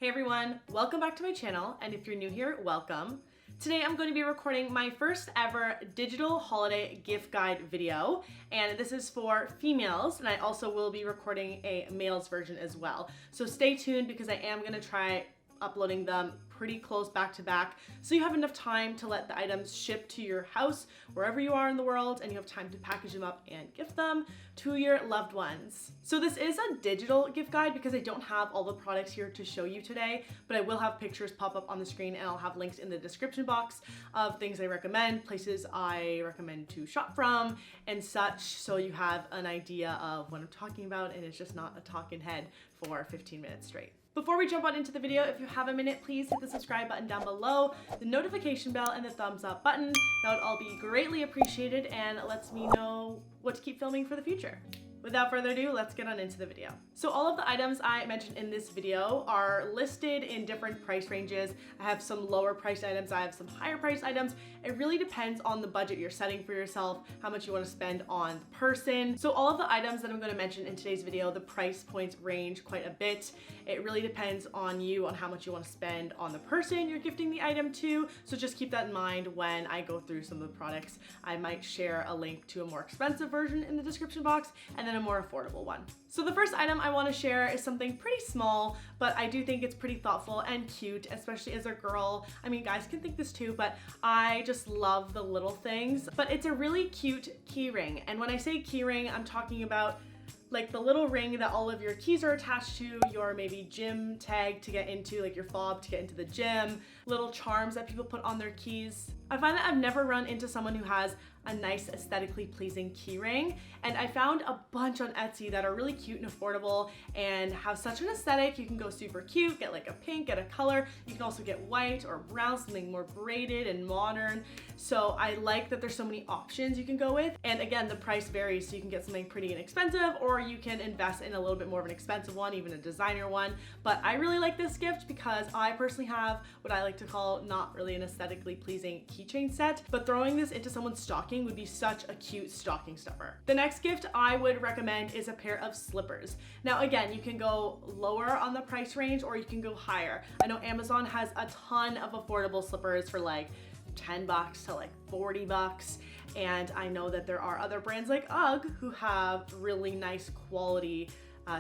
Hey everyone, welcome back to my channel, and if you're new here, welcome. Today I'm going to be recording my first ever digital holiday gift guide video, and this is for females, and I also will be recording a male's version as well. So stay tuned because I am going to try uploading them pretty close back to back so you have enough time to let the items ship to your house wherever you are in the world, and you have time to package them up and gift them to your loved ones. So this is a digital gift guide because I don't have all the products here to show you today, but I will have pictures pop up on the screen, and I'll have links in the description box of things I recommend, places I recommend to shop from and such, so you have an idea of what I'm talking about and it's just not a talking head for 15 minutes straight. Before we jump on into the video, if you have a minute, please hit the subscribe button down below, the notification bell, and the thumbs up button. That would all be greatly appreciated and lets me know what to keep filming for the future. Without further ado, let's get on into the video. So all of the items I mentioned in this video are listed in different price ranges. I have some lower priced items, I have some higher priced items. It really depends on the budget you're setting for yourself, how much you want to spend on the person. So all of the items that I'm going to mention in today's video, the price points range quite a bit. It really depends on you, on how much you want to spend on the person you're gifting the item to. So just keep that in mind when I go through some of the products. I might share a link to a more expensive version in the description box, and then a more affordable one. So the first item I want to share is something pretty small, but I do think it's pretty thoughtful and cute, especially as a girl. I mean, guys can think this too, but I just love the little things. But it's a really cute key ring. And when I say key ring, I'm talking about like the little ring that all of your keys are attached to, your maybe gym tag to get into, like your fob to get into the gym, little charms that people put on their keys. I find that I've never run into someone who has a nice aesthetically pleasing key ring, and I found a bunch on Etsy that are really cute and affordable and have such an aesthetic. You can go super cute, get like a pink, get a color. You can also get white or brown, something more braided and modern. So I like that there's so many options you can go with, and again, the price varies, so you can get something pretty inexpensive or you can invest in a little bit more of an expensive one, even a designer one. But I really like this gift because I personally have what I like to call not really an aesthetically pleasing keychain set, but throwing this into someone's stocking would be such a cute stocking stuffer. The next gift I would recommend is a pair of slippers. Now again, you can go lower on the price range or you can go higher. I know Amazon has a ton of affordable slippers for like $10 to like $40, and I know that there are other brands like UGG who have really nice quality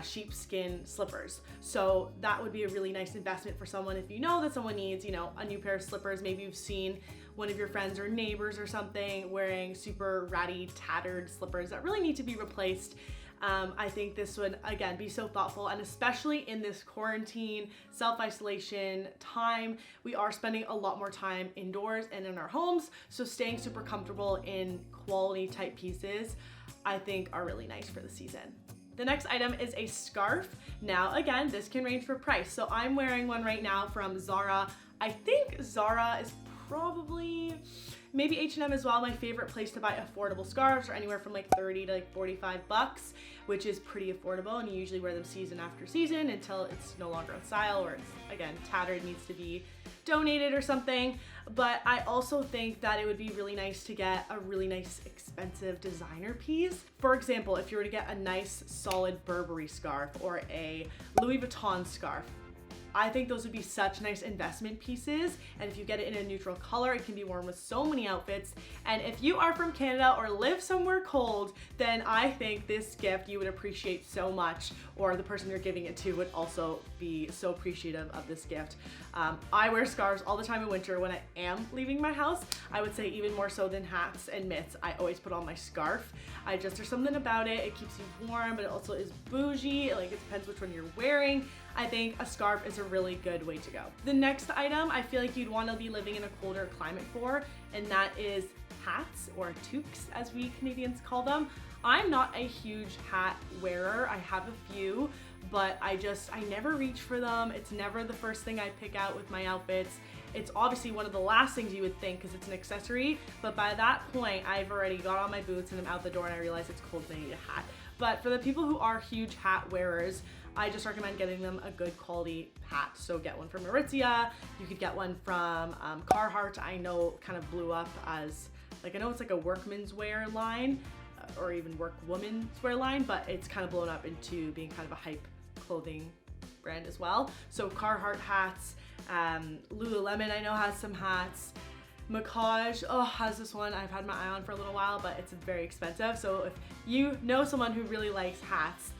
sheepskin slippers. So that would be a really nice investment for someone if you know that someone needs, you know, a new pair of slippers. Maybe you've seen one of your friends or neighbors or something wearing super ratty, tattered slippers that really need to be replaced. I think this would, again, be so thoughtful, and especially in this quarantine, self-isolation time, we are spending a lot more time indoors and in our homes, so staying super comfortable in quality type pieces, I think are really nice for the season. The next item is a scarf. Now again, this can range for price. So I'm wearing one right now from Zara. I think Zara is probably, maybe H&M as well, my favorite place to buy affordable scarves, are anywhere from like 30 to like $45, which is pretty affordable, and you usually wear them season after season until it's no longer in style or it's, again, tattered, needs to be donated or something. But I also think that it would be really nice to get a really nice expensive designer piece. For example, if you were to get a nice solid Burberry scarf or a Louis Vuitton scarf, I think those would be such nice investment pieces, and if you get it in a neutral color, it can be worn with so many outfits. And if you are from Canada or live somewhere cold, then I think this gift you would appreciate so much, or the person you're giving it to would also be so appreciative of this gift. I wear scarves all the time in winter when I am leaving my house. I would say even more so than hats and mitts, I always put on my scarf. There's something about it. It keeps you warm, but it also is bougie. Like, it depends which one you're wearing. I think a scarf is a really good way to go. The next item I feel like you'd want to be living in a colder climate for, and that is hats, or toques as we Canadians call them. I'm not a huge hat wearer. I have a few, but I never reach for them. It's never the first thing I pick out with my outfits. It's obviously one of the last things you would think because it's an accessory, but by that point I've already got on my boots and I'm out the door and I realize it's cold and I need a hat. But for the people who are huge hat wearers, I just recommend getting them a good quality hat. So get one from Aritzia. You could get one from Carhartt. I know kind of blew up as, like, I know it's like a workman's wear line or even work woman's wear line, but it's kind of blown up into being kind of a hype clothing brand as well. So Carhartt hats, Lululemon I know has some hats. Mackage has this one I've had my eye on for a little while, but it's very expensive. So if you know someone who really likes hats,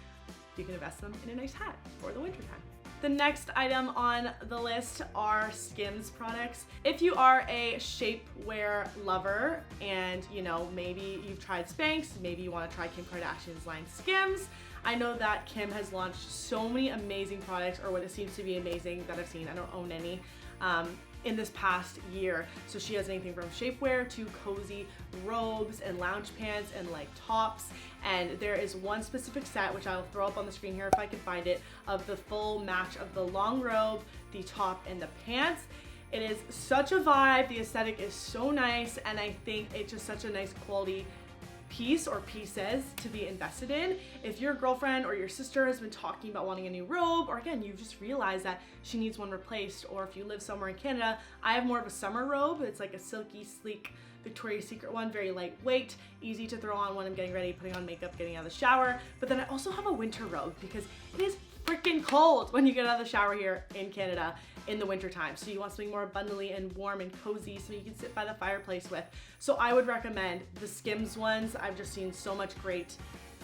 you can invest them in a nice hat for the winter time. The next item on the list are Skims products. If you are a shapewear lover and you know, maybe you've tried Spanx, maybe you want to try Kim Kardashian's line Skims, I know that Kim has launched so many amazing products, or what it seems to be amazing that I've seen. I don't own any. In this past year. So she has anything from shapewear to cozy robes and lounge pants and like tops. And there is one specific set, which I will throw up on the screen here if I can find it, of the full match of the long robe, the top, and the pants. It is such a vibe. The aesthetic is so nice, and I think it's just such a nice quality piece or pieces to be invested in. If your girlfriend or your sister has been talking about wanting a new robe, or again, you've just realized that she needs one replaced, or if you live somewhere in Canada, I have more of a summer robe. It's like a silky, sleek Victoria's Secret one, very lightweight, easy to throw on when I'm getting ready, putting on makeup, getting out of the shower. But then I also have a winter robe because it is freaking cold when you get out of the shower here in Canada in the winter time. So you want something more bundly and warm and cozy so you can sit by the fireplace with. So I would recommend the Skims ones. I've just seen so much great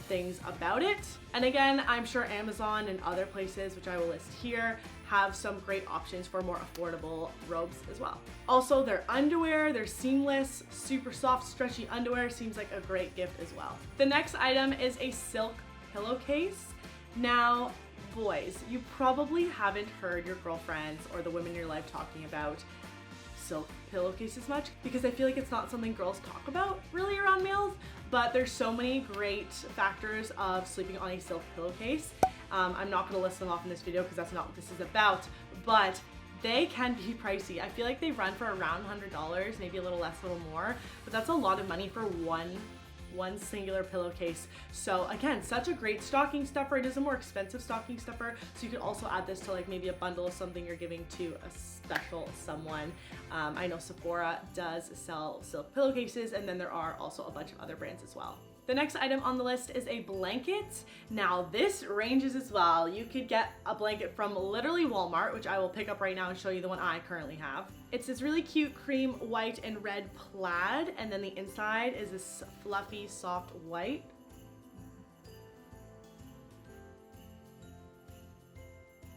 things about it. And again, I'm sure Amazon and other places, which I will list here, have some great options for more affordable robes as well. Also, their underwear, they're seamless, super soft, stretchy underwear seems like a great gift as well. The next item is a silk pillowcase. Now, boys, you probably haven't heard your girlfriends or the women in your life talking about silk pillowcases much, because I feel like it's not something girls talk about really around males, but there's so many great factors of sleeping on a silk pillowcase. I'm not gonna list them off in this video because that's not what this is about, but they can be pricey. I feel like they run for around $100, maybe a little less, a little more, but that's a lot of money for one singular pillowcase. So again, such a great stocking stuffer. It is a more expensive stocking stuffer, so you could also add this to like maybe a bundle of something you're giving to a special someone. I know Sephora does sell silk pillowcases, and then there are also a bunch of other brands as well. The next item on the list is a blanket. Now this ranges as well. You could get a blanket from literally Walmart, which I will pick up right now and show you the one I currently have. It's this really cute cream, white, and red plaid, and then the inside is this fluffy, soft white.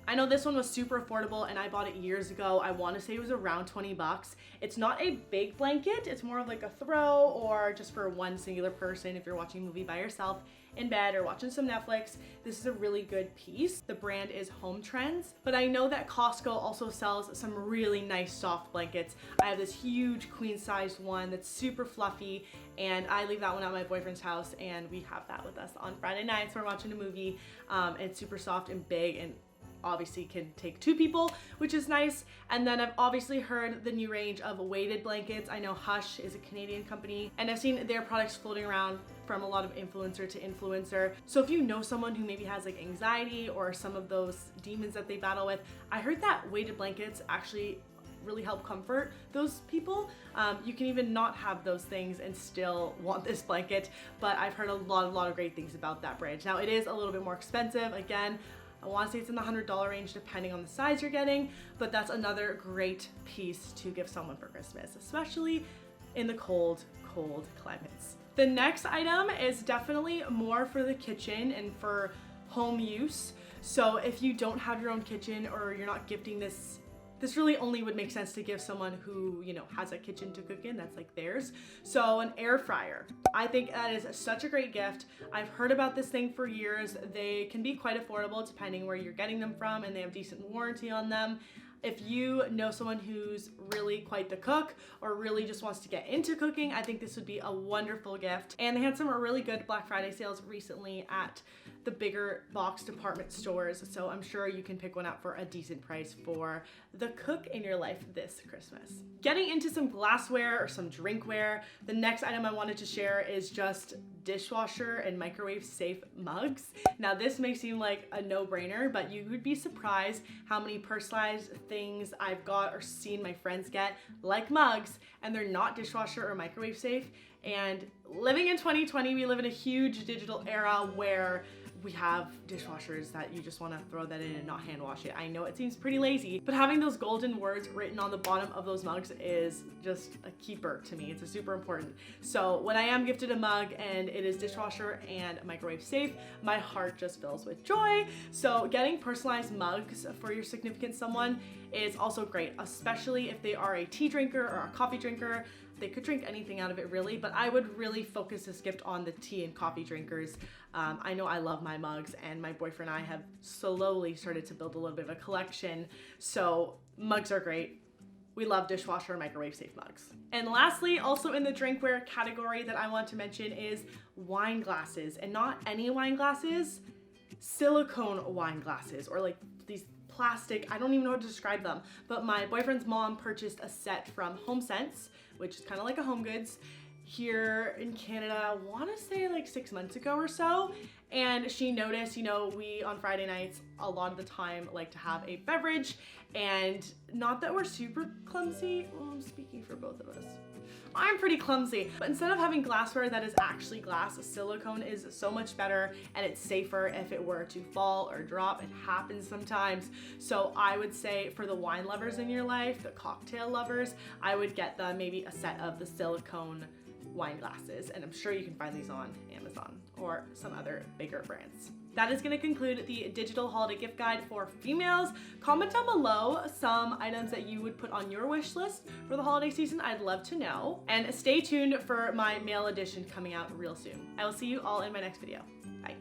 I know this one was super affordable and I bought it years ago. I want to say it was around 20 bucks. It's not a big blanket. It's more of like a throw or just for one singular person if you're watching a movie by yourself in bed or watching some Netflix. This is a really good piece. The brand is Home Trends, but I know that Costco also sells some really nice soft blankets. I have this huge queen sized one that's super fluffy, and I leave that one at my boyfriend's house and we have that with us on Friday nights. We're watching a movie. It's super soft and big and obviously can take two people, which is nice. And then I've obviously heard the new range of weighted blankets. I know Hush is a Canadian company, and I've seen their products floating around from a lot of influencer to influencer. So if you know someone who maybe has like anxiety or some of those demons that they battle with, I heard that weighted blankets actually really help comfort those people. You can even not have those things and still want this blanket, but I've heard a lot of great things about that brand. Now it is a little bit more expensive. Again, I want to say it's in the $100 range depending on the size you're getting, but that's another great piece to give someone for Christmas, especially in the cold climates. The next item is definitely more for the kitchen and for home use. So if you don't have your own kitchen or you're not gifting this really only would make sense to give someone who, you know, has a kitchen to cook in, that's like theirs. So an air fryer. I think that is such a great gift. I've heard about this thing for years. They can be quite affordable depending where you're getting them from, and they have decent warranty on them. If you know someone who's really quite the cook or really just wants to get into cooking, I think this would be a wonderful gift. And they had some really good Black Friday sales recently at the bigger box department stores, so I'm sure you can pick one up for a decent price for the cook in your life this Christmas. Getting into some glassware or some drinkware, the next item I wanted to share is just dishwasher and microwave safe mugs. Now this may seem like a no-brainer, but you would be surprised how many personalized things I've got or seen my friends get, like mugs, and they're not dishwasher or microwave safe. And living in 2020, we live in a huge digital era where we have dishwashers that you just want to throw that in and not hand wash it. I know it seems pretty lazy, but having those golden words written on the bottom of those mugs is just a keeper to me. It's a super important. So when I am gifted a mug and it is dishwasher and microwave safe, my heart just fills with joy. So getting personalized mugs for your significant someone is also great, especially if they are a tea drinker or a coffee drinker. They could drink anything out of it really, but I would really focus this gift on the tea and coffee drinkers. I know I love my mugs, and my boyfriend and I have slowly started to build a little bit of a collection. So mugs are great. We love dishwasher and microwave safe mugs. And lastly, also in the drinkware category that I want to mention is wine glasses, and not any wine glasses, silicone wine glasses, or like these plastic, I don't even know how to describe them, but my boyfriend's mom purchased a set from HomeSense, which is kind of like a Home Goods here in Canada, I want to say like 6 months ago or so. And she noticed, you know, we on Friday nights a lot of the time like to have a beverage, and not that we're super clumsy, well, I'm speaking for both of us. I'm pretty clumsy, but instead of having glassware that is actually glass, silicone is so much better, and it's safer if it were to fall or drop. It happens sometimes. So I would say for the wine lovers in your life, the cocktail lovers, I would get them maybe a set of the silicone wine glasses, and I'm sure you can find these on Amazon or some other bigger brands. That is going to conclude the digital holiday gift guide for females. Comment down below some items that you would put on your wish list for the holiday season. I'd love to know. And stay tuned for my male edition coming out real soon. I will see you all in my next video. Bye.